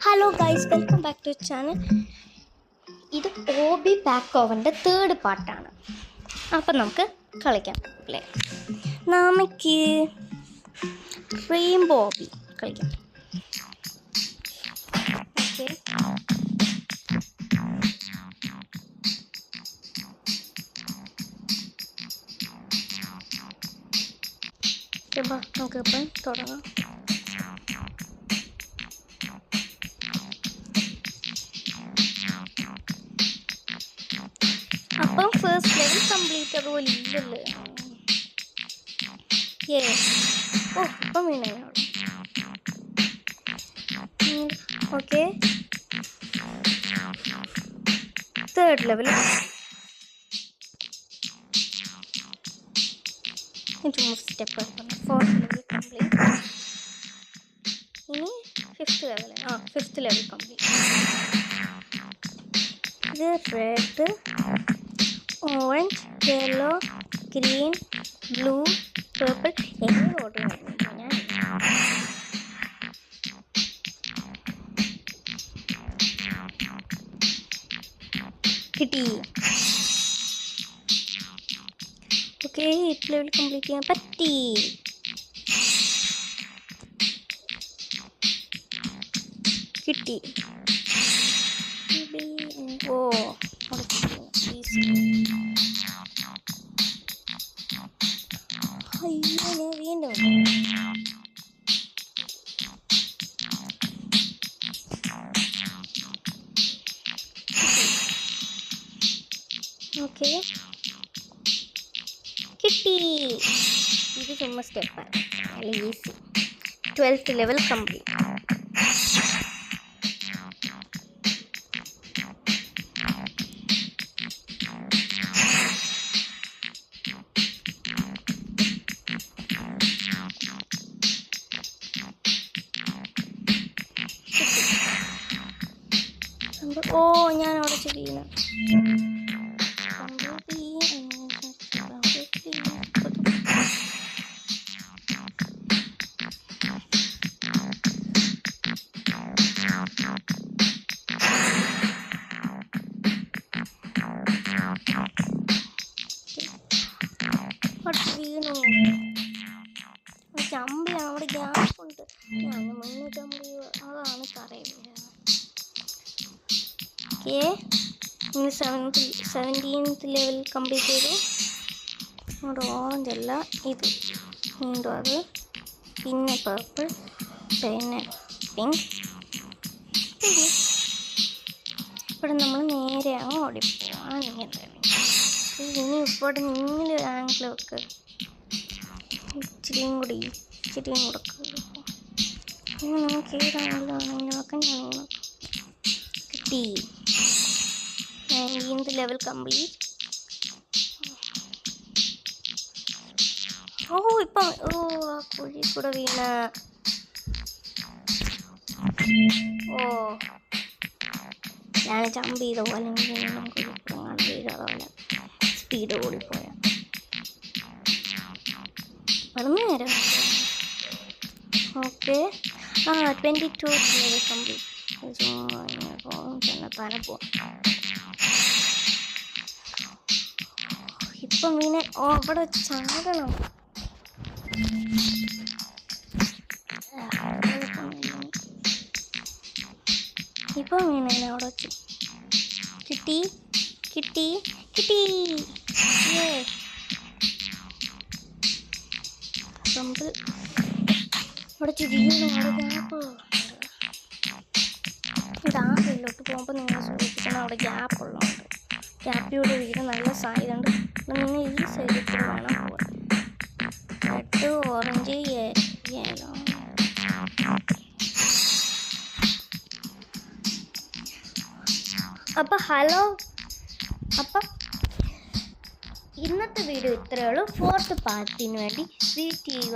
Hello guys, welcome back to channel. ഇത് ഓബി back ഓവൻ്റെ third പാർട്ടാണ്. അപ്പം നമുക്ക് കളിക്കാം. അല്ലേ, നമുക്ക് റെയിൻബോ ഓബി കളിക്കാം. ഓക്കെ, നമുക്കിപ്പം തുടങ്ങാം. അപ്പം ഫസ്റ്റ് ലെവൽ കംപ്ലീറ്റ് അതുപോലെ ഇല്ലല്ലേ. ഇപ്പം വീണ okay. Third level step. Fourth level complete. ഇനി ഫിഫ്ത്ത് ലെവൽ കംപ്ലീറ്റ്. ഇത് red, orange, yellow, green, blue, purple. എങ്ങനെ ഓർഡർ ഞാൻ കിട്ടി. ഓക്കെ, 8th ലെവൽ കംപ്ലീറ്റ് ചെയ്യാൻ പറ്റി. കിട്ടി. ഓ, അയ്യോ, ഞാൻ വീണ്ടും ഓക്കെ കിട്ടി. ഇത് ചുമ്മാ സ്റ്റെപ്പാണ്, നല്ല ഈസി. 12th level complete. ഓ, ഞാൻ അവിടെ ചെയ്യുന്നു. വീണു. ജമ്പ് ചെയ്യണം, അവിടെ ഗ്യാപ്പ് ഉണ്ട്. ഞാൻ മുന്നേ ജമ്പ് ചെയ്യുക, അതാണ് പറയുന്നത്. ഓക്കെ, ഇനി 17th ലെവൽ കംപ്ലീറ്റ് ചെയ്തു. അവിടെ ഓറഞ്ച് അല്ല, ഇത് വീണ്ടും അത്, പിന്നെ പേർപ്പിൾ, പിന്നെ പിങ്ക്. ഇവിടെ നമ്മൾ നേരെ അങ്ങ് ഓടിപ്പോവാൻ. ഇനി ഇവിടെ നിങ്ങൾ ആംഗിൾ വെക്ക്, ഇച്ചിരിയും കൂടെ നമുക്ക് ഏതാണെങ്കിലും വെക്കാൻ. ഞാൻ കിട്ടി. 19th level complete. ഇപ്പം ആ കുഴി കൂടെ വീണ. ഞാൻ ജമ്പ് ചെയ്ത പോലെ വീഴാതെ സ്പീഡ് കൂടിപ്പോയ പറഞ്ഞു നേരം. Okay, 22th level complete. തന്നെ പോവാം. ഇപ്പം മീനെ അവിടെ വെച്ച് ചാടണം. ഇപ്പം മീനെ അവിടെ വെച്ച് കിട്ടി. അവിടെ ചിരിക്കുന്നു. അവിടെ ഗ്യാപ്പ്. ഇത് ആ സൈഡിലോട്ട് പോകുമ്പോൾ നിങ്ങൾ ശ്രദ്ധിക്കണം, അവിടെ ഗ്യാപ്പ് ഉള്ളതുകൊണ്ട്. ഗ്യാപ്പിലൂടെ വീട് നല്ല സാധ്യതയുണ്ട്. നിങ്ങൾ ഈ സൈഡിൽ കൂടെ വേണം പോകാൻ. Red, orange, yellow. അപ്പം ഹലോ, അപ്പം ഇന്നത്തെ വീഡിയോ ഇത്രയേ ഉള്ളൂ. 4th പാർട്ടിന് വേണ്ടി വെയിറ്റ് ചെയ്യുക.